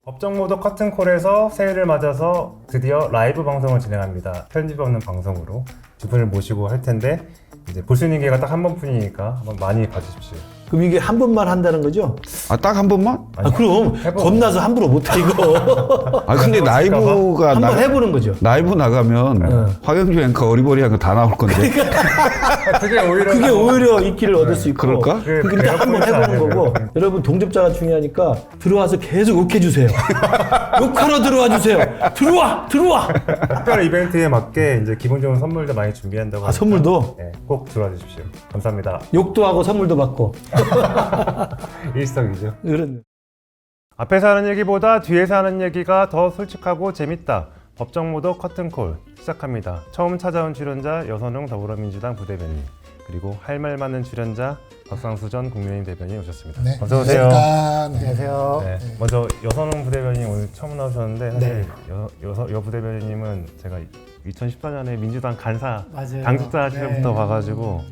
법정모드 커튼콜에서 새해를 맞아서 드디어 라이브 방송을 진행합니다. 편집 없는 방송으로 두 분을 모시고 할 텐데 이제 볼 수 있는 기회가 딱 한 번뿐이니까 한번 많이 봐주십시오. 그럼 이게 한 번만 한다는 거죠? 아, 딱 한 번만? 아, 그럼 해보고. 겁나서 함부로 못해 이거. 아, 근데 라이브가 한번 해보는 거죠. 라이브 나가면 화경주 앵커 어리버리한 거 다 나올 건데. 그게 오히려 인기를 얻을 수 있고. 그럴까? 그러니까 일단 한번 해보는 거고. 여러분 동접자가 중요하니까 들어와서 계속 욕해주세요. 욕하러 들어와 주세요. 들어와. 특별 이벤트에 맞게 이제 기분 좋은 선물도 많이 준비한다고. 아, 선물도? 네, 꼭 들어와 주십시오. 감사합니다. 욕도 하고 선물도 받고. 일석이조. 그런. 앞에서 하는 얘기보다 뒤에서 하는 얘기가 더 솔직하고 재밌다. 법정모드 커튼콜 시작합니다. 처음 찾아온 출연자 여선웅 더불어민주당 부대변인, 그리고 할 말 많은 출연자 박상수 전 국민의힘 대변인 오셨습니다. 네, 어서 오세요. 안녕하세요. 네, 먼저 여선웅 부대변인 오늘 처음 나오셨는데 사실 여 부대변인님은 제가 2014년에 민주당 간사 맞아요. 당직자 시절부터 네. 봐가지고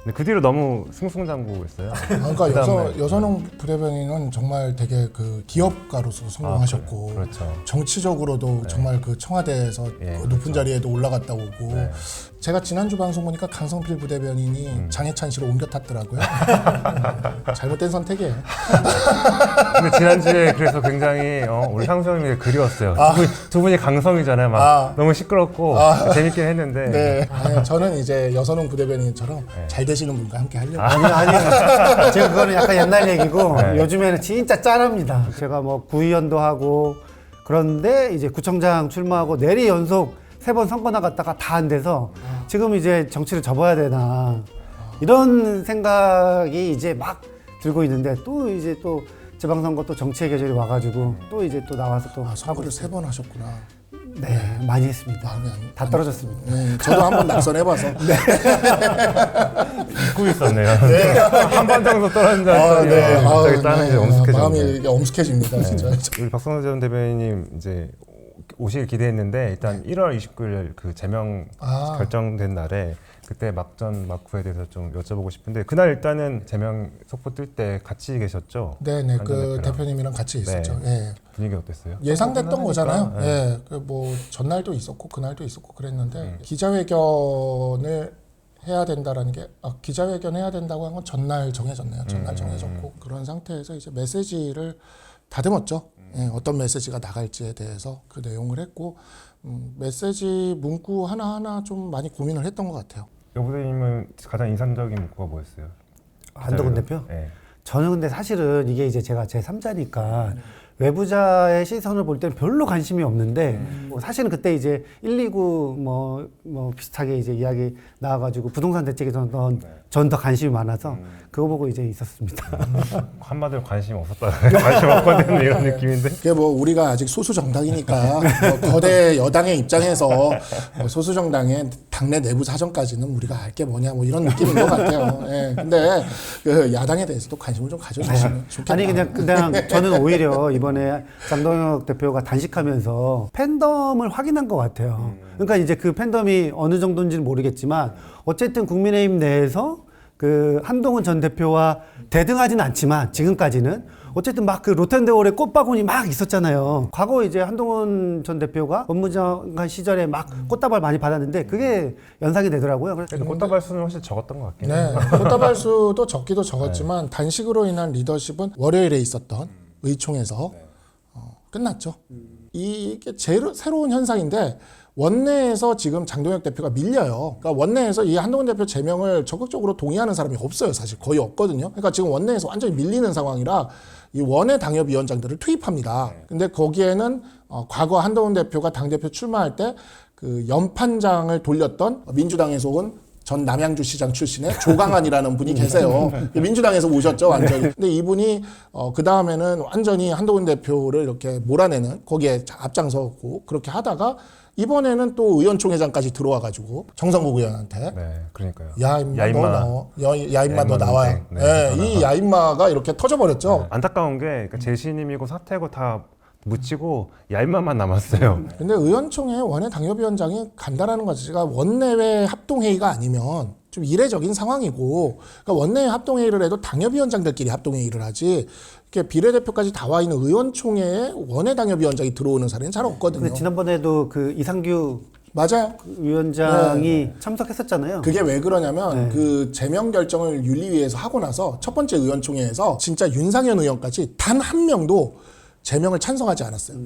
근데 그 뒤로 너무 승승장구했어요. 그러니까 여선홍 부대변인은 정말 되게 그 기업가로서 성공하셨고 그렇죠. 정치적으로도 정말 그 청와대에서 예, 그 높은 그렇죠. 자리에도 올라갔다 오고 네. 제가 지난주 방송 보니까 강성필 부대변인이 장해찬 씨로 옮겨 탔더라고요. 잘못된 선택이에요. 근데 지난주에 그래서 굉장히 우리 상수 형님이 그리웠어요. 두 분이 강성이잖아요. 막 너무 시끄럽고 재밌긴 했는데 네, 아니, 저는 이제 여선홍 부대변인처럼 잘 되시는 분과 함께 하려고. 아니요. 제가 그거는 약간 옛날 얘기고 네. 요즘에는 진짜 짠합니다. 제가 뭐 구의원도 하고 그런데 이제 구청장 출마하고 내리 연속 3번 선거 나갔다가 다 안 돼서 지금 이제 정치를 접어야 되나 이런 생각이 이제 막 들고 있는데 또 이제 또 지방선거 또 정치의 계절이 와가지고 또 이제 또 나와서 또 선거를 3번 하셨구나. 네, 많이 했습니다. 마음이 다 떨어졌습니다. 저도 한번 낙선해봐서. 잊고 있었네요. 한 번 정도 떨어진 줄 알았더니 네. 갑자기 땀이 이제 엄숙해졌네. 마음이 이렇게 엄숙해집니다, 진짜. 우리 박성수 전 대변인님 이제 오실 기대했는데 일단 1월 29일 그 제명 결정된 날에 그때 막전 막후에 대해서 좀 여쭤보고 싶은데 그날 일단은 제명 속보 뜰 때 같이 계셨죠? 네네, 그 대표랑. 대표님이랑 같이 있었죠. 예. 분위기 어땠어요? 예상됐던 거잖아요. 네. 예. 그 뭐 전날도 있었고 그날도 있었고 그랬는데 기자회견을 해야 된다라는 게 기자회견 해야 된다고 한 건 전날 정해졌네요. 전날 정해졌고 그런 상태에서 이제 메시지를 다듬었죠. 예, 어떤 메시지가 나갈지에 대해서 그 내용을 했고 메시지 문구 하나하나 좀 많이 고민을 했던 것 같아요. 여부대님은 가장 인상적인 문구가 뭐였어요? 한덕훈 대표? 네. 저는 근데 사실은 이게 이제 제가 제 3자니까 외부자의 시선을 볼 때는 별로 관심이 없는데 뭐 사실은 그때 이제 129 뭐 비슷하게 이제 이야기 나와가지고 부동산 대책에 전 더 관심이 많아서 그거 보고 이제 있었습니다. 한마디로 관심 없었다. 관심 없거든 이런 느낌인데. 그게 뭐 우리가 아직 소수 정당이니까 뭐 거대 여당의 입장에서 뭐 소수 정당의 당내 내부 사정까지는 우리가 알 게 뭐냐 뭐 이런 느낌인 것 같아요. 예. 근데 그 야당에 대해서도 관심을 좀 가져주시면 좋겠다. 아니 그냥 저는 오히려 이번에 장동혁 대표가 단식하면서 팬덤을 확인한 것 같아요. 그러니까 이제 그 팬덤이 어느 정도인지는 모르겠지만 어쨌든 국민의힘 내에서 그 한동훈 전 대표와 대등하지는 않지만 지금까지는 어쨌든 막 그 로텐데올의 꽃바구니 막 있었잖아요. 과거 이제 한동훈 전 대표가 법무장관 시절에 막 꽃다발 많이 받았는데 그게 연상이 되더라고요. 그래도 꽃다발 수는 훨씬 적었던 것 같긴 네, 해요. 꽃다발 수도 적기도 적었지만 단식으로 인한 리더십은 월요일에 있었던 의총에서 끝났죠. 이게 제일 새로운 현상인데 원내에서 지금 장동혁 대표가 밀려요. 그러니까 원내에서 이 한동훈 대표 제명을 적극적으로 동의하는 사람이 없어요. 사실 거의 없거든요. 그러니까 지금 원내에서 완전히 밀리는 상황이라 이 원외 당협위원장들을 투입합니다. 근데 거기에는 과거 한동훈 대표가 당대표 출마할 때 그 연판장을 돌렸던 민주당에서 온 전 남양주 시장 출신의 조강한이라는 분이 계세요. 민주당에서 오셨죠, 완전히. 근데 이분이 그 다음에는 완전히 한동훈 대표를 이렇게 몰아내는 거기에 앞장서고 그렇게 하다가 이번에는 또 의원총회장까지 들어와가지고 정성국 의원한테 네, 그러니까요. 야 임마 너 나와. 논쟁. 네, 이 야임마가 이렇게 터져버렸죠. 네. 안타까운 게 그러니까 재신임이고 사퇴고 다 묻히고 얄마만 남았어요. 근데 의원총회 원외 당협위원장이 간다라는 것 자체가 원내외 합동회의가 아니면 좀 이례적인 상황이고, 그러니까 원내외 합동회의를 해도 당협위원장들끼리 합동회의를 하지 이렇게 비례대표까지 다 와 있는 의원총회에 원외당협위원장이 들어오는 사례는 잘 없거든요. 근데 지난번에도 그 이상규 맞아요. 위원장이 참석했었잖아요. 그게 왜 그러냐면 그 제명 결정을 윤리위에서 하고 나서 첫 번째 의원총회에서 진짜 윤상현 의원까지 단 한 명도 제명을 찬성하지 않았어요.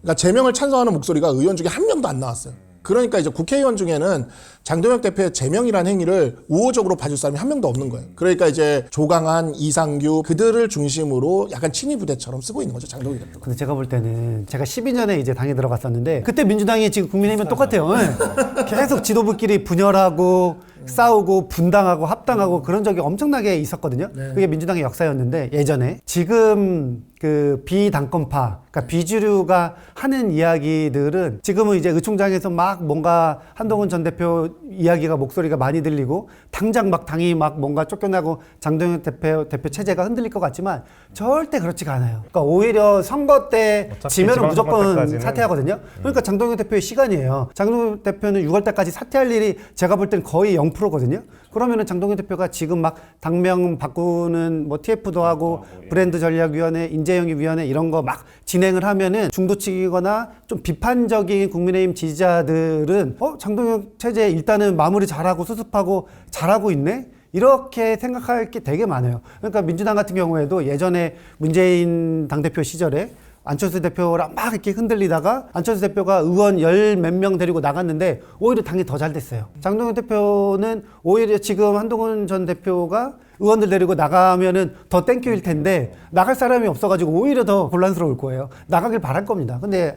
그러니까 제명을 찬성하는 목소리가 의원 중에 한 명도 안 나왔어요. 그러니까 이제 국회의원 중에는 장동혁 대표의 제명이라는 행위를 우호적으로 봐줄 사람이 한 명도 없는 거예요. 그러니까 이제 조강한, 이상규 그들을 중심으로 약간 친위 부대처럼 쓰고 있는 거죠, 장동혁 대표. 근데 제가 볼 때는 제가 12년에 이제 당에 들어갔었는데 그때 민주당이 지금 국민의힘은 똑같아요. 네. 계속 지도부끼리 분열하고 싸우고 분당하고 합당하고 그런 적이 엄청나게 있었거든요. 그게 민주당의 역사였는데 예전에 지금 그 비당권파, 그러니까 비주류가 하는 이야기들은 지금은 이제 의총장에서 막 뭔가 한동훈 전 대표 이야기가 목소리가 많이 들리고 당장 막 당이 막 뭔가 쫓겨나고 장동혁 대표 체제가 흔들릴 것 같지만 절대 그렇지가 않아요. 그러니까 오히려 선거 때 어차피 지면은 지방선거 무조건 때까지는 사퇴하거든요. 그러니까 장동혁 대표의 시간이에요. 장동혁 대표는 6월 달까지 사퇴할 일이 제가 볼 때는 거의 0%거든요. 그러면은 장동혁 대표가 지금 막 당명 바꾸는 뭐 TF도 하고 브랜드 전략위원회, 인재영입위원회 이런 거 막 진행을 하면은 중도층이거나 좀 비판적인 국민의힘 지지자들은 장동혁 체제 일단은 마무리 잘하고 수습하고 잘하고 있네? 이렇게 생각할 게 되게 많아요. 그러니까 민주당 같은 경우에도 예전에 문재인 당대표 시절에 안철수 대표랑 막 이렇게 흔들리다가 안철수 대표가 의원 열 몇 명 데리고 나갔는데 오히려 당이 더 잘 됐어요. 장동혁 대표는 오히려 지금 한동훈 전 대표가 의원들 데리고 나가면은 더 땡큐일 텐데 나갈 사람이 없어가지고 오히려 더 곤란스러울 거예요. 나가길 바랄 겁니다. 근데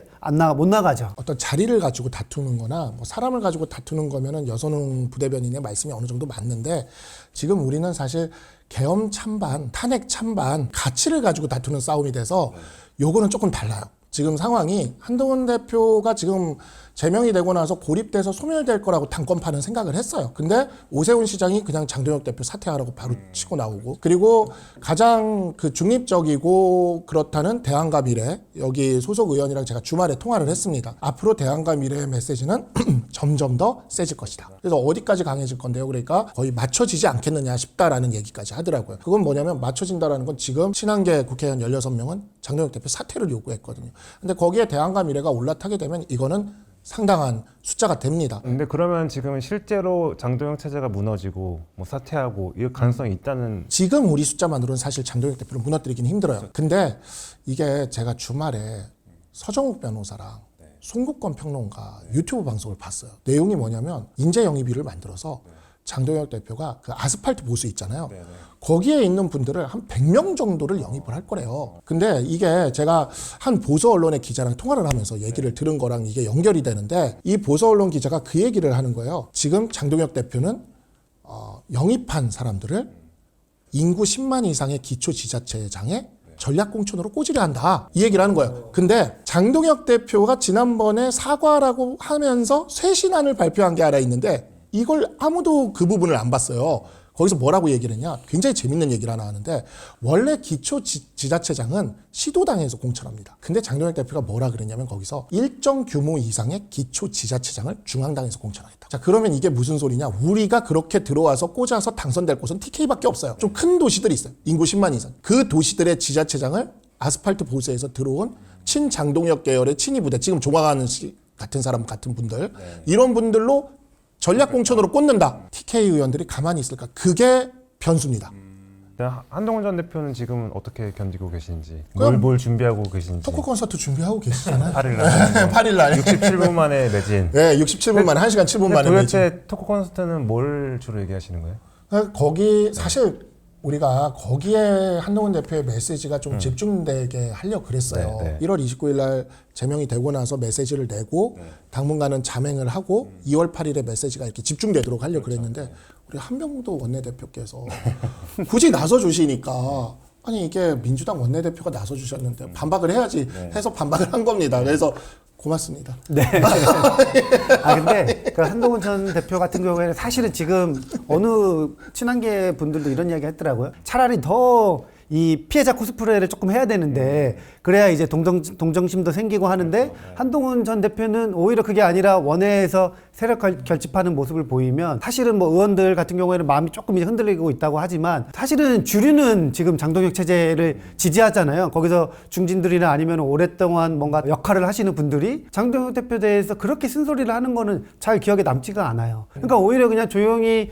못 나가죠. 어떤 자리를 가지고 다투는 거나 뭐 사람을 가지고 다투는 거면은 여선웅 부대변인의 말씀이 어느 정도 맞는데 지금 우리는 사실 계엄 찬반, 탄핵 찬반 가치를 가지고 다투는 싸움이 돼서 요거는 조금 달라요. 지금 상황이 한동훈 대표가 지금 제명이 되고 나서 고립돼서 소멸될 거라고 당권파는 생각을 했어요. 근데 오세훈 시장이 그냥 장동혁 대표 사퇴하라고 바로 치고 나오고, 그리고 가장 그 중립적이고 그렇다는 대안과 미래, 여기 소속 의원이랑 제가 주말에 통화를 했습니다. 앞으로 대안과 미래의 메시지는 점점 더 세질 것이다. 그래서 어디까지 강해질 건데요? 그러니까 거의 맞춰지지 않겠느냐 싶다라는 얘기까지 하더라고요. 그건 뭐냐면 맞춰진다라는 건 지금 친한계 국회의원 16명은 장동혁 대표 사퇴를 요구했거든요. 근데 거기에 대안과 미래가 올라타게 되면 이거는 상당한 숫자가 됩니다. 근데 그러면 지금 실제로 장동혁 체제가 무너지고 뭐 사퇴하고 이 가능성이 있다는. 지금 우리 숫자만으로는 사실 장동혁 대표를 무너뜨리기는 힘들어요. 근데 이게 제가 주말에 서정욱 변호사랑 송국권 평론가 유튜브 방송을 봤어요. 내용이 뭐냐면 인재 영입위를 만들어서 장동혁 대표가 그 아스팔트 보수 있잖아요. 거기에 있는 분들을 한 100명 정도를 영입을 할 거래요. 근데 이게 제가 한 보수 언론의 기자랑 통화를 하면서 얘기를 들은 거랑 이게 연결이 되는데, 이 보수 언론 기자가 그 얘기를 하는 거예요. 지금 장동혁 대표는 영입한 사람들을 인구 10만 이상의 기초지자체장에 전략공천으로 꽂으려 한다, 이 얘기를 하는 거예요. 근데 장동혁 대표가 지난번에 사과라고 하면서 쇄신안을 발표한 게 하나 있는데 이걸 아무도 그 부분을 안 봤어요. 거기서 뭐라고 얘기를 했냐, 굉장히 재밌는 얘기를 하나 하는데, 원래 기초지자체장은 시도당에서 공천합니다. 근데 장동혁 대표가 뭐라 그랬냐면 거기서 일정 규모 이상의 기초지자체장을 중앙당에서 공천하겠다. 자, 그러면 이게 무슨 소리냐, 우리가 그렇게 들어와서 꽂아서 당선될 곳은 TK밖에 없어요. 좀 큰 도시들이 있어요. 인구 10만 이상. 그 도시들의 지자체장을 아스팔트 보수에서 들어온 친장동혁 계열의 친위 부대, 지금 조광하는 같은 사람 같은 분들, 이런 분들로 전략공천으로 꽂는다. TK 의원들이 가만히 있을까? 그게 변수입니다. 한동훈 전 대표는 지금은 어떻게 견디고 계신지, 그럼 뭘 준비하고 계신지. 토크 콘서트 준비하고 계시잖아요. 8일날 8일날 67분 만에 매진. 네, 67분 만에 1시간 7분 만에 도대체 토크 콘서트는 뭘 주로 얘기하시는 거예요? 거기 사실 우리가 거기에 한동훈 대표의 메시지가 좀 집중되게 하려고 그랬어요. 1월 29일 날 제명이 되고 나서 메시지를 내고 당분간은 잠행을 하고 2월 8일에 메시지가 이렇게 집중되도록 하려고 그랬는데, 우리 한병도 원내대표께서 굳이 나서 주시니까, 아니 이게 민주당 원내대표가 나서 주셨는데 반박을 해야지 해서 반박을 한 겁니다. 그래서 고맙습니다. 네. 근데 그 한동훈 전 대표 같은 경우에는 사실은 지금 어느 친한계 분들도 이런 이야기 했더라고요. 차라리 더 이 피해자 코스프레를 조금 해야 되는데 그래야 이제 동정심도 생기고 하는데 한동훈 전 대표는 오히려 그게 아니라 원외에서 세력 결집하는 모습을 보이면 사실은 뭐 의원들 같은 경우에는 마음이 조금 이제 흔들리고 있다고 하지만 사실은 주류는 지금 장동혁 체제를 지지하잖아요. 거기서 중진들이나 아니면 오랫동안 뭔가 역할을 하시는 분들이 장동혁 대표에 대해서 그렇게 쓴소리를 하는 거는 잘 기억에 남지가 않아요. 그러니까 오히려 그냥 조용히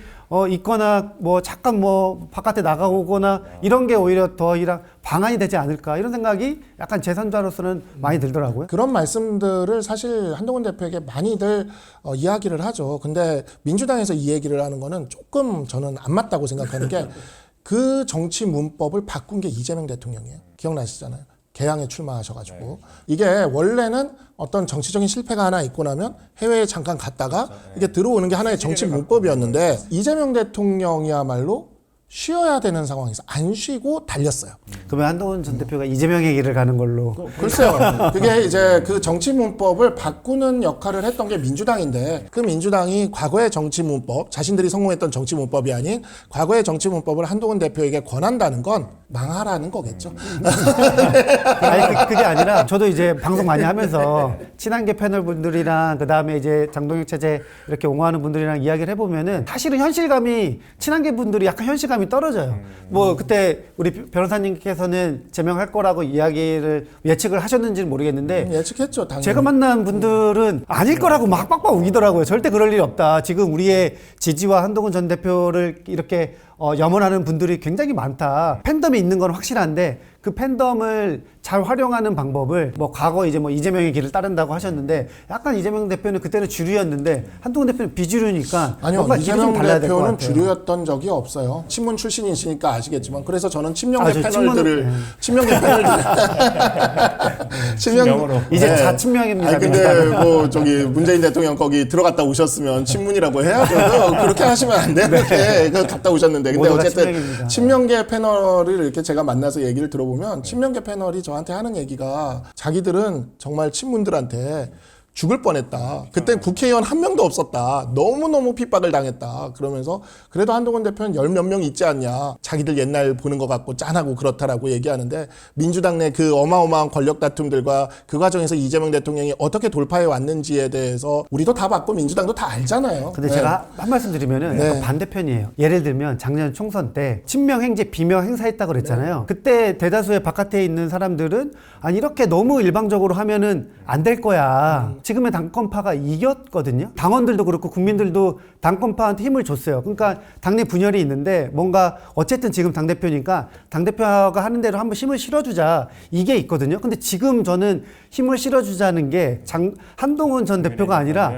있거나 뭐 잠깐 뭐 바깥에 나가거나 이런 게 오히려 더 방안이 되지 않을까 이런 생각이 약간 제3자로서는 많이 들더라고요. 그런 말씀들을 사실 한동훈 대표에게 많이들 이야기를 하죠. 근데 민주당에서 이 얘기를 하는 거는 조금 저는 안 맞다고 생각하는 게 그 정치 문법을 바꾼 게 이재명 대통령이에요. 기억나시잖아요. 개항에 출마하셔가지고 이게 원래는 어떤 정치적인 실패가 하나 있고 나면 해외에 잠깐 갔다가 이게 들어오는 게 하나의 정치 문법이었는데 이재명 대통령이야말로 쉬어야 되는 상황에서 안 쉬고 달렸어요. 그러면 한동훈 전 대표가 이재명의 길을 가는 걸로. 글쎄요. 그게 이제 그 정치 문법을 바꾸는 역할을 했던 게 민주당인데 그 민주당이 과거의 정치 문법, 자신들이 성공했던 정치 문법이 아닌 과거의 정치 문법을 한동훈 대표에게 권한다는 건 망하라는 거겠죠. 아니 그게 아니라 저도 이제 방송 많이 하면서 친한계 패널 분들이랑 그다음에 이제 장동혁 체제 이렇게 옹호하는 분들이랑 이야기를 해보면은 사실은 현실감이 친한계 분들이 약간 현실감이 떨어져요. 뭐 그때 우리 변호사님께서는 제명할 거라고 이야기를 예측을 하셨는지는 모르겠는데 예측했죠, 당연히. 제가 만난 분들은 아닐 거라고 막 빡빡 우기더라고요. 절대 그럴 일 없다. 지금 우리의 지지와 한동훈 전 대표를 이렇게 염원하는 분들이 굉장히 많다. 팬덤이 있는 건 확실한데 그 팬덤을 잘 활용하는 방법을 뭐 과거 이제 뭐 이재명의 길을 따른다고 하셨는데 약간 이재명 대표는 그때는 주류였는데 한동훈 대표는 비주류니까 아니요, 뭔가 길이 좀 이재명 달라야 될 것 대표는 같아요. 주류였던 적이 없어요. 친문 출신이시니까 아시겠지만 그래서 저는 친명계 저 패널들을 친명계 패널들 친명으로 이제 자친명입니다. 아니 근데 뭐 저기 문재인 대통령 거기 들어갔다 오셨으면 친문이라고 해야죠. 그렇게 하시면 안 되는데 그 갔다 오셨는데 근데 모두가 어쨌든 친명입니다. 친명계 패널을 이렇게 제가 만나서 얘기를 들어보면 친명계 패널이 저한테 하는 얘기가 자기들은 정말 친문들한테 죽을 뻔했다. 그땐 국회의원 한 명도 없었다. 너무너무 핍박을 당했다. 그러면서 그래도 한동훈 대표는 열 몇 명 있지 않냐. 자기들 옛날 보는 것 같고 짠하고 그렇다라고 얘기하는데 민주당 내 그 어마어마한 권력 다툼들과 그 과정에서 이재명 대통령이 어떻게 돌파해 왔는지에 대해서 우리도 다 봤고 민주당도 다 알잖아요. 근데 네. 제가 한 말씀 드리면은 네. 약간 반대편이에요. 예를 들면 작년 총선 때 친명 행제 비명 행사했다고 그랬잖아요. 그때 대다수의 바깥에 있는 사람들은 아니 이렇게 너무 일방적으로 하면은 안 될 거야. 지금의 당권파가 이겼거든요. 당원들도 그렇고 국민들도 당권파한테 힘을 줬어요. 그러니까 당내 분열이 있는데 뭔가 어쨌든 지금 당대표니까 당대표가 하는 대로 한번 힘을 실어주자 이게 있거든요. 근데 지금 저는 힘을 실어주자는 게 한동훈 전 대표가 아니라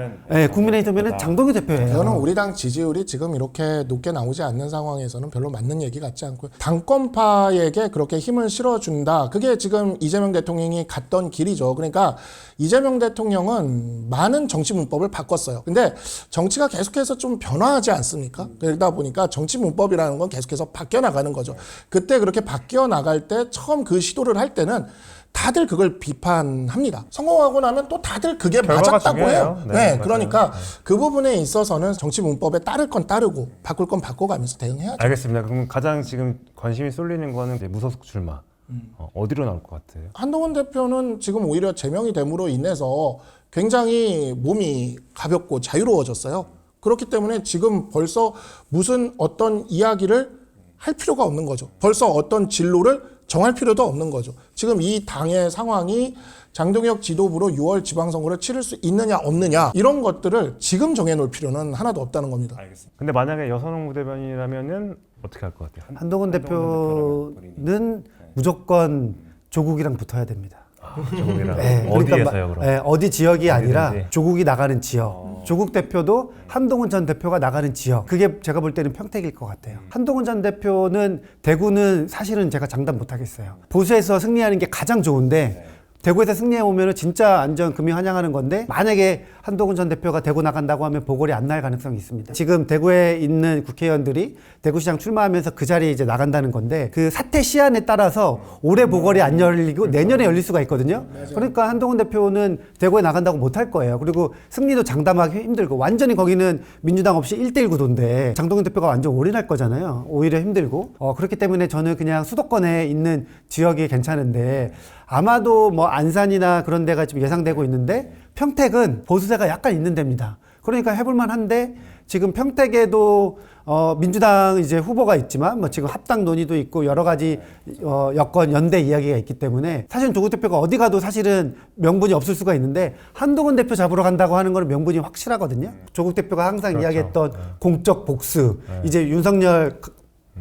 국민의힘에는 장동혁 대표예요. 저는 우리 당 지지율이 지금 이렇게 높게 나오지 않는 상황에서는 별로 맞는 얘기 같지 않고요. 당권파에게 그렇게 힘을 실어준다. 그게 지금 이재명 대통령이 갔던 길이죠. 그러니까 이재명 대통령은 많은 정치 문법을 바꿨어요. 근데 정치가 계속해서 좀 변화하지 않습니까? 그러다 보니까 정치 문법이라는 건 계속해서 바뀌어 나가는 거죠. 그때 그렇게 바뀌어 나갈 때 처음 그 시도를 할 때는 다들 그걸 비판합니다. 성공하고 나면 또 다들 그게 결과가 맞았다고 중요해요. 해요. 네, 네, 맞아요. 그러니까 그 부분에 있어서는 정치 문법에 따를 건 따르고 바꿀 건 바꿔가면서 대응해야죠. 알겠습니다. 그럼 가장 지금 관심이 쏠리는 거는 이제 무소속 출마. 어디로 나올 것 같아요? 한동훈 대표는 지금 오히려 제명이 됨으로 인해서 굉장히 몸이 가볍고 자유로워졌어요. 그렇기 때문에 지금 벌써 무슨 어떤 이야기를 할 필요가 없는 거죠. 벌써 어떤 진로를 정할 필요도 없는 거죠. 지금 이 당의 상황이 장동혁 지도부로 6월 지방선거를 치를 수 있느냐 없느냐 이런 것들을 지금 정해놓을 필요는 하나도 없다는 겁니다. 알겠습니다. 근데 만약에 여선홍 부대변인이라면은 어떻게 할 것 같아요? 한동훈 대표는 무조건 조국이랑 붙어야 됩니다. 조국이랑 네, 어디에서요 그러니까 그럼? 네, 어디 지역이 아니라 어디든지. 조국이 나가는 지역. 조국 대표도 한동훈 전 대표가 나가는 지역. 그게 제가 볼 때는 평택일 것 같아요. 한동훈 전 대표는 대구는 사실은 제가 장담 못 하겠어요. 보수에서 승리하는 게 가장 좋은데 대구에서 승리해 오면은 진짜 안전 금이 환영하는 건데 만약에 한동훈 전 대표가 대구 나간다고 하면 보궐이 안 날 가능성이 있습니다. 지금 대구에 있는 국회의원들이 대구시장 출마하면서 그 자리에 이제 나간다는 건데 그 사태 시한에 따라서 올해 보궐이 안 열리고 내년에 열릴 수가 있거든요. 그러니까 한동훈 대표는 대구에 나간다고 못 할 거예요. 그리고 승리도 장담하기 힘들고 완전히 거기는 민주당 없이 1대1 구도인데 장동훈 대표가 완전 올인할 거잖아요. 오히려 힘들고 그렇기 때문에 저는 그냥 수도권에 있는 지역이 괜찮은데 아마도 뭐 안산이나 그런 데가 지금 예상되고 있는데 평택은 보수세가 약간 있는 데입니다. 그러니까 해볼만 한데 지금 평택에도 민주당 이제 후보가 있지만 뭐 지금 합당 논의도 있고 여러 가지 여권 연대 이야기가 있기 때문에 사실은 조국 대표가 어디 가도 사실은 명분이 없을 수가 있는데 한동훈 대표 잡으러 간다고 하는 거는 명분이 확실하거든요. 조국 대표가 항상 그렇죠. 이야기했던 공적 복수 이제 윤석열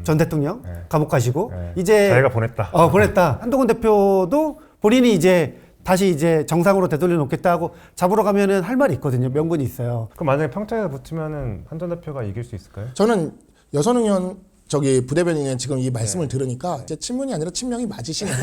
전 대통령 감옥 가시고 이제 자기가 보냈다. 보냈다. 한동훈 대표도 본인이 이제 다시 이제 정상으로 되돌려 놓겠다 하고 잡으러 가면은 할 말이 있거든요. 명분이 있어요. 그럼 만약에 평택에 붙으면은 한 전 대표가 이길 수 있을까요? 저는 여선웅 의원 부대변인의 지금 이 말씀을 들으니까 이제 친문이 아니라 친명이 맞으시네요.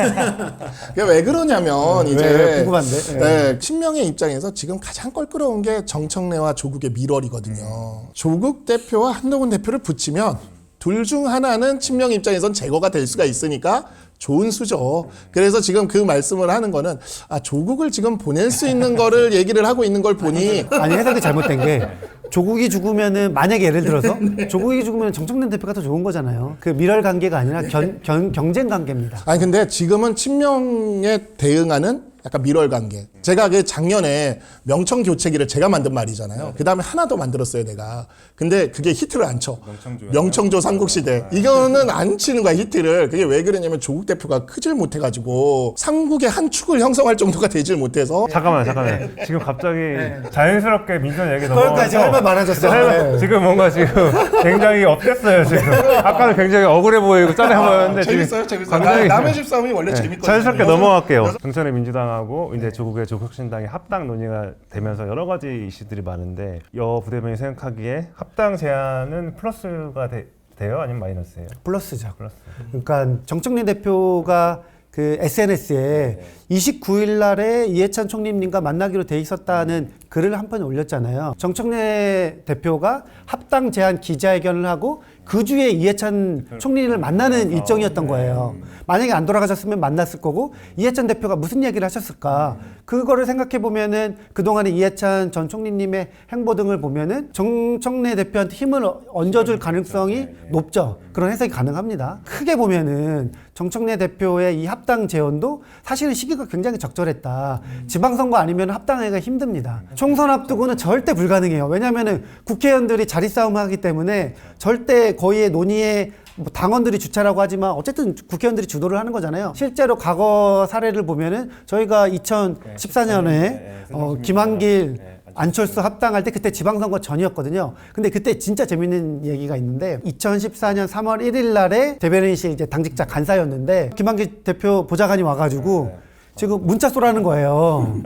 그게 왜 그러냐면 이제 궁금한데. 네, 친명의 입장에서 지금 가장 껄끄러운 게 정청래와 조국의 밀월이거든요. 조국 대표와 한동훈 대표를 붙이면 둘 중 하나는 친명 입장에선 제거가 될 수가 있으니까 좋은 수죠. 그래서 지금 그 말씀을 하는 거는 조국을 지금 보낼 수 있는 거를 얘기를 하고 있는 걸 보니 아니 해석이 잘못된 게 조국이 죽으면은 만약에 예를 들어서 조국이 죽으면 정청래 대표가 더 좋은 거잖아요. 그 밀월 관계가 아니라 경쟁 관계입니다. 아니 근데 지금은 친명에 대응하는 약간 밀월 관계. 제가 그 작년에 명청 교체기를 제가 만든 말이잖아요. 그 다음에 하나 더 만들었어요, 내가. 근데 그게 히트를 안 쳐. 명청조 삼국시대. 이거는 안 치는 거야, 히트를. 그게 왜 그러냐면 조국 대표가 크질 못해가지고 삼국의 한 축을 형성할 정도가 되질 못해서. 잠깐만. 지금 갑자기 자연스럽게 민선 얘기 거기까지 넘어가서 할 말 많아졌어요. 지금 뭔가 지금 굉장히 업됐어요. 지금 아까는 굉장히 억울해 보이고 짠해 보였는데 재밌어요. 굉장히 남의 집 싸움이 원래 재밌거든요. 자연스럽게 넘어갈게요. 정천의 민주당하고 이제 조국의 조국신당이 합당 논의가 되면서 여러 가지 이슈들이 많은데 여 부대변인이 생각하기에 합당 제안은 플러스가 돼요? 아니면 마이너스예요? 플러스죠. 플러스. 그러니까 정청래 대표가 그 SNS에 29일 날에 이해찬 총리님과 만나기로 돼 있었다는 글을 한 번 올렸잖아요. 정청래 대표가 합당 제안 기자회견을 하고 그 주에 이해찬 총리를 만나는 일정이었던 거예요. 만약에 안 돌아가셨으면 만났을 거고 이해찬 대표가 무슨 얘기를 하셨을까? 그거를 생각해 보면은 그동안의 이해찬 전 총리님의 행보 등을 보면은 정청래 대표한테 힘을 얹어줄 가능성이 높죠. 그런 해석이 가능합니다. 크게 보면은 정청래 대표의 이 합당 제언도 사실은 시기가 굉장히 적절했다. 지방선거 아니면 합당하기가 힘듭니다. 총선 앞두고는 절대 불가능해요. 왜냐하면은 국회의원들이 자리 싸움하기 때문에 절대 거의의 논의에 뭐 당원들이 주체라고 하지만 어쨌든 국회의원들이 주도를 하는 거잖아요. 실제로 과거 사례를 보면은 저희가 2014년에 김한길 안철수 합당할 때 그때 지방선거 전이었거든요. 근데 그때 진짜 재밌는 얘기가 있는데 2014년 3월 1일 날에 대변인실 이제 당직자 간사였는데 김한길 대표 보좌관이 와가지고 지금 문자 쏘라는 거예요.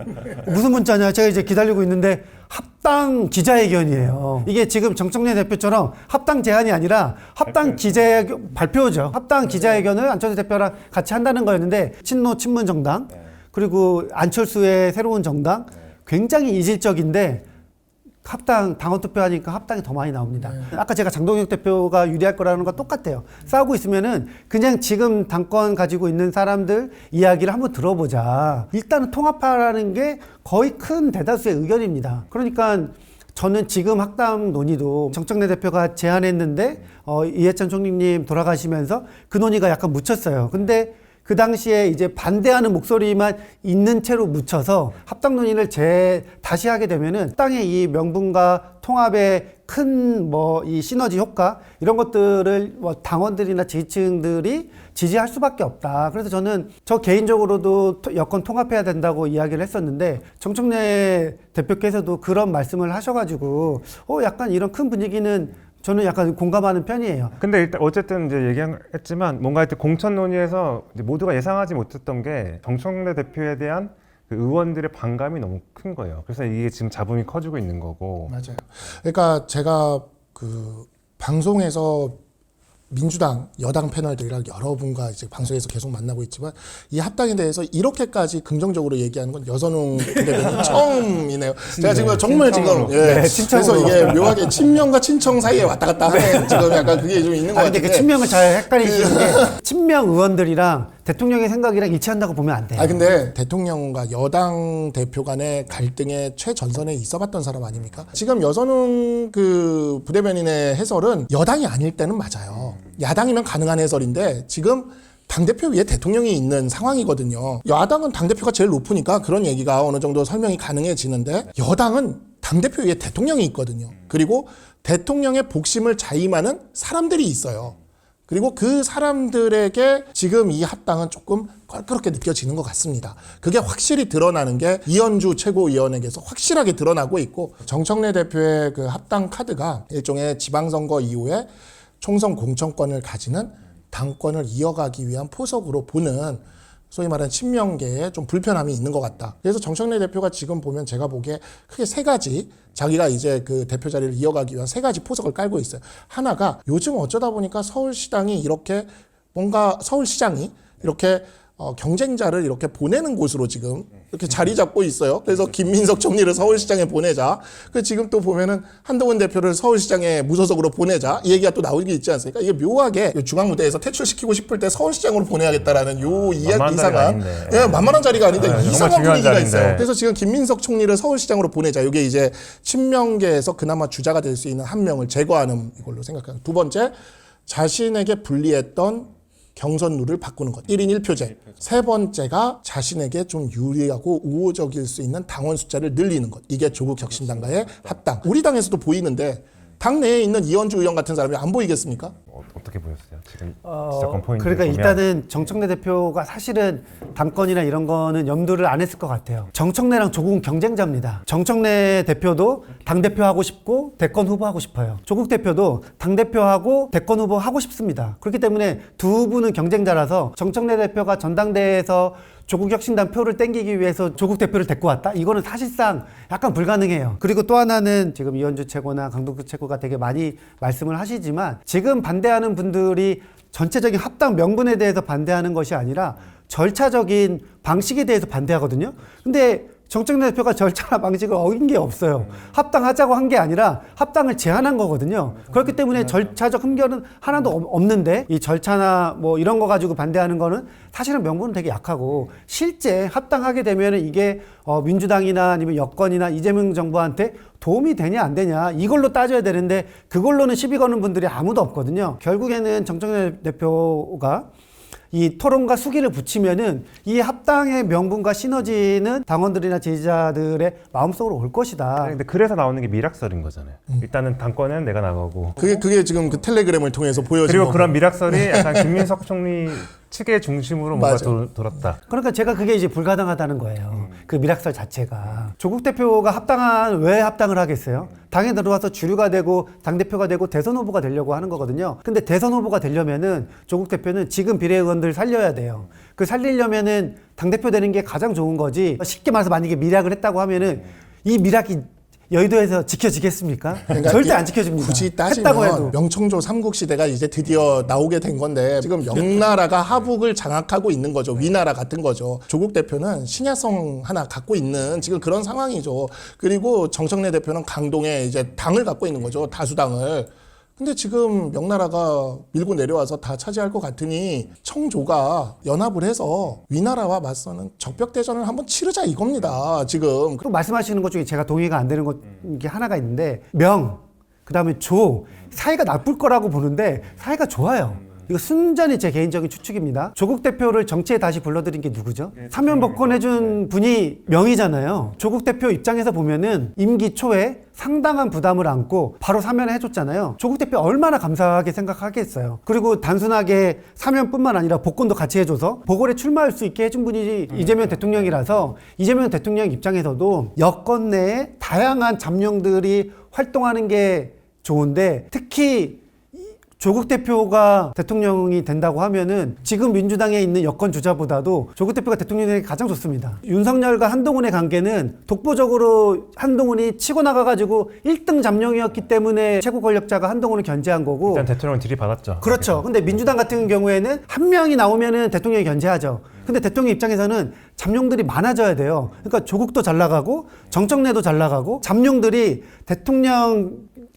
무슨 문자냐? 제가 이제 기다리고 있는데 합당 기자회견이에요. 이게 지금 정청래 대표처럼 합당 제안이 아니라 합당 기자회견 발표죠. 합당 기자회견을 안철수 대표랑 같이 한다는 거였는데 친노 친문 정당 그리고 안철수의 새로운 정당 굉장히 이질적인데 합당 당원 투표하니까 합당이 더 많이 나옵니다. 아까 제가 장동혁 대표가 유리할 거라는 거 똑같아요. 싸우고 있으면은 그냥 지금 당권 가지고 있는 사람들 이야기를 한번 들어보자. 일단은 통합하라는 게 거의 큰 대다수의 의견입니다. 그러니까 저는 지금 합당 논의도 정청래 대표가 제안했는데 이해찬 총리님 돌아가시면서 그 논의가 약간 묻혔어요. 근데 그 당시에 이제 반대하는 목소리만 있는 채로 묻혀서 합당 논의를 다시 하게 되면은 땅의 이 명분과 통합의 큰 뭐 이 시너지 효과 이런 것들을 뭐 당원들이나 지지층들이 지지할 수밖에 없다. 그래서 저는 저 개인적으로도 여권 통합해야 된다고 이야기를 했었는데 정청래 대표께서도 그런 말씀을 하셔가지고 약간 이런 큰 분위기는 저는 약간 공감하는 편이에요. 근데 일단 어쨌든 이제 얘기했지만 뭔가 이제 공천 논의에서 이제 모두가 예상하지 못했던 게 정청래 대표에 대한 그 의원들의 반감이 너무 큰 거예요. 그래서 이게 지금 잡음이 커지고 있는 거고. 맞아요. 그러니까 제가 그 방송에서 민주당 여당 패널들이랑 여러분과 이제 방송에서 계속 만나고 있지만 이 합당에 대해서 이렇게까지 긍정적으로 얘기하는 건 여선웅 대변인 처음이네요. 제가 지금 정말 지금 그래서 이게 묘하게 친명과 친청 사이에 왔다 갔다 하는 지금 약간 그게 좀 있는 것 근데 같은데. 그 친명을 잘 헷갈리시는 게 친명 의원들이랑 대통령의 생각이랑 일치한다고 보면 안 돼요. 근데 대통령과 여당 대표 간의 갈등의 최전선에 있어봤던 사람 아닙니까? 지금 여선웅 그 부대변인의 해설은 여당이 아닐 때는 맞아요. 야당이면 가능한 해설인데 지금 당대표 위에 대통령이 있는 상황이거든요. 야당은 당대표가 제일 높으니까 그런 얘기가 어느 정도 설명이 가능해지는데 여당은 당대표 위에 대통령이 있거든요. 그리고 대통령의 복심을 자임하는 사람들이 있어요. 그리고 그 사람들에게 지금 이 합당은 조금 껄끄럽게 느껴지는 것 같습니다. 그게 확실히 드러나는 게 이현주 최고위원에게서 확실하게 드러나고 있고 정청래 대표의 그 합당 카드가 일종의 지방선거 이후에 총선 공천권을 가지는 당권을 이어가기 위한 포석으로 보는 소위 말하는 친명계에 좀 불편함이 있는 것 같다. 그래서 정청래 대표가 지금 보면 제가 보기에 크게 세 가지 자기가 이제 그 대표 자리를 이어가기 위한 세 가지 포석을 깔고 있어요. 하나가 요즘 어쩌다 보니까 서울시장이 이렇게 경쟁자를 이렇게 보내는 곳으로 지금 이렇게 자리 잡고 있어요. 그래서 김민석 총리를 서울시장에 보내자. 그 지금 또 보면은 한동훈 대표를 서울시장에 무소속으로 보내자. 이 얘기가 또 나오게 있지 않습니까? 이게 묘하게 중앙무대에서 퇴출시키고 싶을 때 서울시장으로 보내야겠다라는 요 이상한 만만한 자리가 아닌데 이상한 분위기가 자리인데. 있어요. 그래서 지금 김민석 총리를 서울시장으로 보내자. 이게 이제 친명계에서 그나마 주자가 될 수 있는 한 명을 제거하는 이걸로 생각합니다. 두 번째, 자신에게 불리했던 경선 룰을 바꾸는 것. 1인 1표제. 세 번째가 자신에게 좀 유리하고 우호적일 수 있는 당원 숫자를 늘리는 것. 이게 조국혁신당과의 합당. 우리 당에서도 보이는데 당내에 있는 이현주 의원 같은 사람이 안 보이겠습니까? 어떻게 보였어요? 지금 지적권 포인트 그러니까 보면 일단은 정청래 대표가 사실은 당권이나 이런 거는 염두를 안 했을 것 같아요. 정청래랑 조국은 경쟁자입니다. 정청래 대표도 당대표 하고 싶고 대권 후보 하고 싶어요. 조국 대표도 당대표하고 대권 후보 하고 싶습니다. 그렇기 때문에 두 분은 경쟁자라서 정청래 대표가 전당대회에서 조국혁신당 표를 땡기기 위해서 조국 대표를 데리고 왔다? 이거는 사실상 약간 불가능해요. 그리고 또 하나는 지금 이현주 최고나 강동구 최고가 되게 많이 말씀을 하시지만 지금 반대하는 분들이 전체적인 합당 명분에 대해서 반대하는 것이 아니라 절차적인 방식에 대해서 반대하거든요. 근데 정청래 대표가 절차나 방식을 어긴 게 없어요. 합당하자고 한 게 아니라 합당을 제안한 거거든요. 그렇기 때문에 절차적 흠결은 하나도 없는데 이 절차나 뭐 이런 거 가지고 반대하는 거는 사실은 명분은 되게 약하고 실제 합당하게 되면 이게 민주당이나 아니면 여권이나 이재명 정부한테 도움이 되냐 안 되냐 이걸로 따져야 되는데 그걸로는 시비 거는 분들이 아무도 없거든요. 결국에는 정청래 대표가 이 토론과 수기를 붙이면은 이 합당의 명분과 시너지는 당원들이나 지지자들의 마음속으로 올 것이다. 근데 그래서 나오는 게 미락설인 거잖아요. 일단은 당권은 내가 나가고 그게 지금 그 텔레그램을 통해서 보여지는 그리고 거고. 그런 미락설이 약간 김민석 총리 측의 중심으로 뭔가 돌았다. 그러니까 제가 그게 이제 불가능하다는 거예요. 그 미락설 자체가. 조국 대표가 왜 합당을 하겠어요? 당에 들어와서 주류가 되고 당대표가 되고 대선 후보가 되려고 하는 거거든요. 근데 대선 후보가 되려면은 조국 대표는 지금 비례의원들 살려야 돼요. 그 살리려면은 당대표 되는 게 가장 좋은 거지. 쉽게 말해서 만약에 미락을 했다고 하면은 이 미락이 여의도에서 지켜지겠습니까? 그러니까 절대 안 지켜집니다. 굳이 했다고 해도. 따지면 명청조 삼국시대가 이제 드디어 나오게 된 건데 지금 명나라가 하북을 장악하고 있는 거죠. 위나라 같은 거죠. 조국 대표는 신야성 하나 갖고 있는 지금 그런 상황이죠. 그리고 정청래 대표는 강동에 이제 당을 갖고 있는 거죠. 다수당을. 근데 지금 명나라가 밀고 내려와서 다 차지할 것 같으니 청조가 연합을 해서 위나라와 맞서는 적벽대전을 한번 치르자 이겁니다. 지금. 또 말씀하시는 것 중에 제가 동의가 안 되는 게 하나가 있는데 그다음에 사이가 나쁠 거라고 보는데 사이가 좋아요. 이거 순전히 제 개인적인 추측입니다. 조국 대표를 정치에 다시 불러들인 게 누구죠? 사면 복권해준 분이 명이잖아요. 조국 대표 입장에서 보면은 임기 초에 상당한 부담을 안고 바로 사면을 해줬잖아요. 조국 대표 얼마나 감사하게 생각하겠어요. 그리고 단순하게 사면뿐만 아니라 복권도 같이 해줘서 보궐에 출마할 수 있게 해준 분이 이재명 대통령이라서 이재명 대통령 입장에서도 여권 내에 다양한 잠룡들이 활동하는 게 좋은데 특히 조국 대표가 대통령이 된다고 하면은 지금 민주당에 있는 여권 주자보다도 조국 대표가 대통령이 가장 좋습니다. 윤석열과 한동훈의 관계는 독보적으로 한동훈이 치고 나가가지고 1등 잠룡이었기 때문에 최고 권력자가 한동훈을 견제한 거고. 일단 대통령은 들이받았죠. 그렇죠. 근데 민주당 같은 경우에는 한 명이 나오면은 대통령이 견제하죠. 근데 대통령 입장에서는 잠룡들이 많아져야 돼요. 그러니까 조국도 잘 나가고 정청래도 잘 나가고 잠룡들이 대통령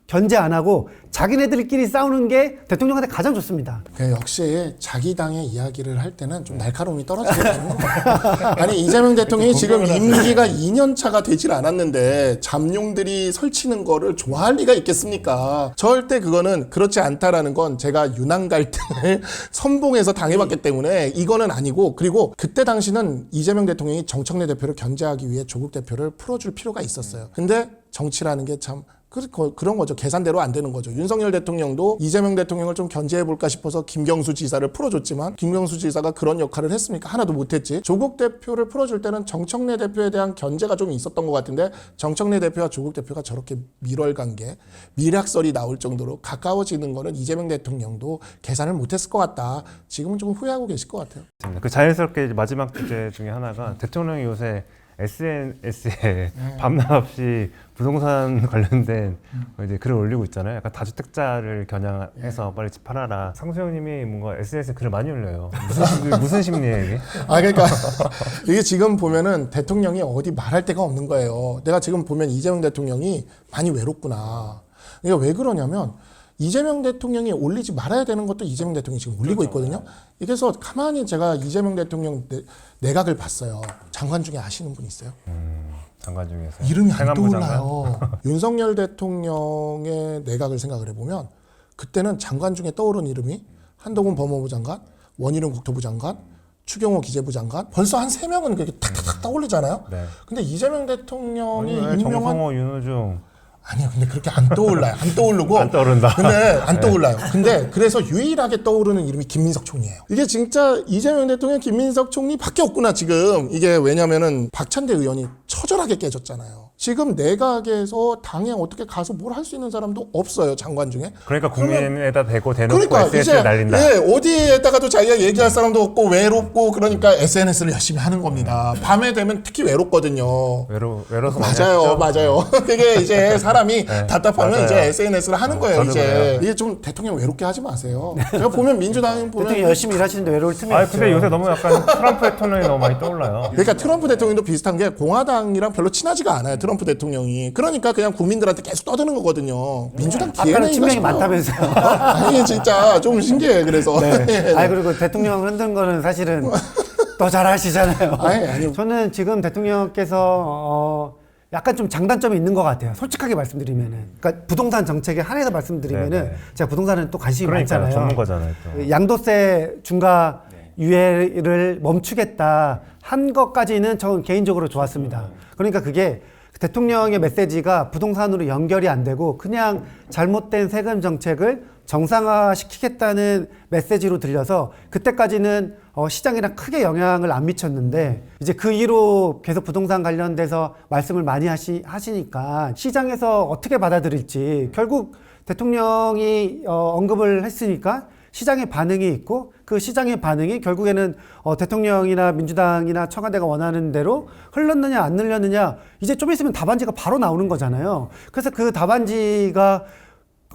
견제 안 하고 자기네들끼리 싸우는 게 대통령한테 가장 좋습니다. 역시 자기 당의 이야기를 할 때는 좀 날카로움이 떨어지게 되는 것 같아요. 아니 이재명 대통령이 지금 임기가 2년 차가 되질 않았는데 잠룡들이 설치는 거를 좋아할 리가 있겠습니까? 절대 그거는 그렇지 않다라는 건 제가 윤한 갈등을 선봉에서 당해봤기 때문에 이거는 아니고, 그리고 그때 당시는 이재명 대통령이 정청래 대표를 견제하기 위해 조국 대표를 풀어줄 필요가 있었어요. 근데 정치라는 게 참 그런 거죠. 계산대로 안 되는 거죠. 윤석열 대통령도 이재명 대통령을 좀 견제해볼까 싶어서 김경수 지사를 풀어줬지만 김경수 지사가 그런 역할을 했습니까? 하나도 못했지. 조국 대표를 풀어줄 때는 정청래 대표에 대한 견제가 좀 있었던 것 같은데 정청래 대표와 조국 대표가 저렇게 밀월관계, 밀약설이 나올 정도로 가까워지는 거는 이재명 대통령도 계산을 못했을 것 같다. 지금은 좀 후회하고 계실 것 같아요. 그 자연스럽게 마지막 주제 중에 하나가 대통령이 요새 SNS에 밤낮 없이 부동산 관련된 이제 글을 올리고 있잖아요. 약간 다주택자를 겨냥해서 빨리 집 팔아라. 상수형님이 뭔가 SNS에 글을 많이 올려요. 무슨 심리예요 이게? 그러니까 이게 지금 보면은 대통령이 어디 말할 데가 없는 거예요. 내가 지금 보면 이재명 대통령이 많이 외롭구나. 이게 왜 그러냐면 이재명 대통령이 올리지 말아야 되는 것도 이재명 대통령이 지금 올리고 있거든요. 그래서 가만히 제가 이재명 대통령 내각을 봤어요. 장관 중에 아시는 분 있어요? 장관 중에서 이름이 안 행안부 떠올라요. 윤석열 대통령의 내각을 생각을 해보면 그때는 장관 중에 떠오른 이름이 한동훈 법무부 장관, 원희룡 국토부 장관, 추경호 기재부 장관, 벌써 한 3명은 그렇게 탁탁탁 떠올리잖아요. 네. 근데 이재명 대통령이 임명한 정성호, 윤호중 아니요, 근데 그렇게 안 떠올라요. 안 떠오르고. 안 떠오른다. 근데 안 떠올라요. 근데 그래서 유일하게 떠오르는 이름이 김민석 총리예요. 이게 진짜 이재명 대통령, 김민석 총리밖에 없구나 지금. 이게 왜냐면은 박찬대 의원이 처절하게 깨졌잖아요. 지금 내각에서 당에 어떻게 가서 뭘 할 수 있는 사람도 없어요, 장관 중에. 그러니까 국민에다 대고 대놓고 그러니까 SNS에 이제 날린다. 어디에다가도 자기가 얘기할 사람도 없고 외롭고 그러니까 SNS를 열심히 하는 겁니다. 밤에 되면 특히 외롭거든요. 외로워서 많이 하시죠? 맞아요. 그게 이제 사람이 답답하면 맞아요. 이제 SNS를 하는 거예요. 저도 이제 그래요. 이게 좀 대통령 외롭게 하지 마세요. 제가 보면 민주당이 보면 대통령 열심히 일하시는데 외로울 틈이 아 없죠. 근데 요새 너무 약간 트럼프의 톤이 너무 많이 떠올라요. 그러니까 트럼프 대통령도 비슷한 게 공화당이랑 별로 친하지가 않아요. 트럼프 대통령이. 그러니까 그냥 국민들한테 계속 떠드는 거거든요. 민주당 아까는 DNA가 친명이 많다면서요. 아니 진짜 좀 신기해. 그래서 그리고 대통령 흔든 거는 사실은 더 잘하시잖아요. 아니. 저는 지금 대통령께서 약간 좀 장단점이 있는 것 같아요. 솔직하게 말씀드리면은. 그러니까 부동산 정책에 한해서 말씀드리면은 네네. 제가 부동산은 또 관심이 그러니까요. 많잖아요. 전문가잖아요. 또. 양도세 중과 유예를 멈추겠다 한 것까지는 저는 개인적으로 좋았습니다. 그러니까 그게 대통령의 메시지가 부동산으로 연결이 안 되고 그냥 잘못된 세금 정책을 정상화시키겠다는 메시지로 들려서 그때까지는 시장이랑 크게 영향을 안 미쳤는데 이제 그 이후로 계속 부동산 관련돼서 말씀을 많이 하시니까 시장에서 어떻게 받아들일지 결국 대통령이 언급을 했으니까 시장의 반응이 있고 그 시장의 반응이 결국에는 대통령이나 민주당이나 청와대가 원하는 대로 흘렀느냐 안 흘렀느냐 이제 좀 있으면 답안지가 바로 나오는 거잖아요. 그래서 그 답안지가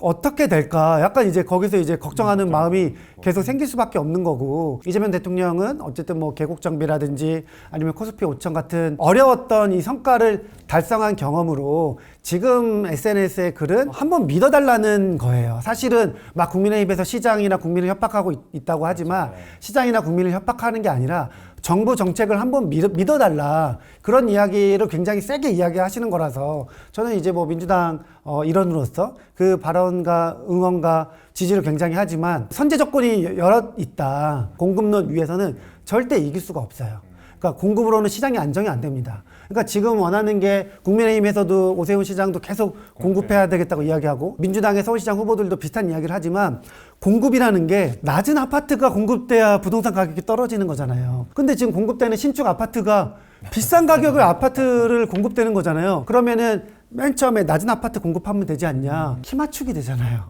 어떻게 될까? 약간 이제 거기서 이제 걱정하는 마음이 계속 생길 수밖에 없는 거고 이재명 대통령은 어쨌든 뭐 계곡정비라든지 아니면 코스피 5천 같은 어려웠던 이 성과를 달성한 경험으로 지금 SNS의 글은 한번 믿어달라는 거예요. 사실은 막 국민의힘에서 시장이나 국민을 협박하고 있다고 하지만 시장이나 국민을 협박하는 게 아니라 정부 정책을 한번 믿어달라 그런 이야기를 굉장히 세게 이야기하시는 거라서 저는 이제 뭐 민주당 일원으로서 그 발언과 응원과 지지를 굉장히 하지만 선제 조건이 여럿 있다. 공급론 위에서는 절대 이길 수가 없어요. 그러니까 공급으로는 시장이 안정이 안 됩니다. 그러니까 지금 원하는 게 국민의힘에서도 오세훈 시장도 계속 공급해야 되겠다고 이야기하고 민주당의 서울시장 후보들도 비슷한 이야기를 하지만 공급이라는 게 낮은 아파트가 공급돼야 부동산 가격이 떨어지는 거잖아요. 근데 지금 공급되는 신축 아파트가 비싼 가격의 아파트를 공급되는 거잖아요. 그러면은 맨 처음에 낮은 아파트 공급하면 되지 않냐. 키 맞추기 되잖아요.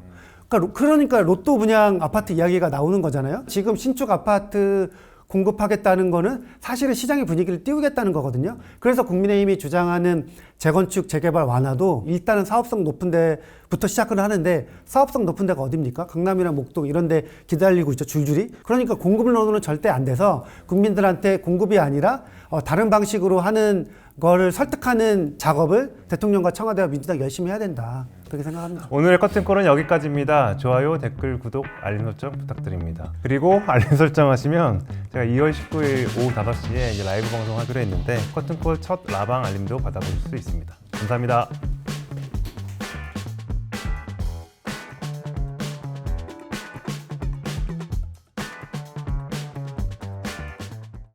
그러니까 로또 분양 아파트 이야기가 나오는 거잖아요. 지금 신축 아파트 공급하겠다는 거는 사실은 시장의 분위기를 띄우겠다는 거거든요. 그래서 국민의힘이 주장하는 재건축, 재개발 완화도 일단은 사업성 높은 데부터 시작을 하는데 사업성 높은 데가 어딥니까? 강남이나 목동 이런 데 기다리고 있죠, 줄줄이. 그러니까 공급론으로는 절대 안 돼서 국민들한테 공급이 아니라 다른 방식으로 하는 거를 설득하는 작업을 대통령과 청와대와 민주당 열심히 해야 된다. 그렇게 생각합니다. 오늘의 커튼콜은 여기까지입니다. 좋아요, 댓글, 구독, 알림 설정 부탁드립니다. 그리고 알림 설정하시면 제가 2월 19일 오후 5시에 이제 라이브 방송하기로 했는데 커튼콜 첫 라방 알림도 받아보실 수 있습니다. 감사합니다.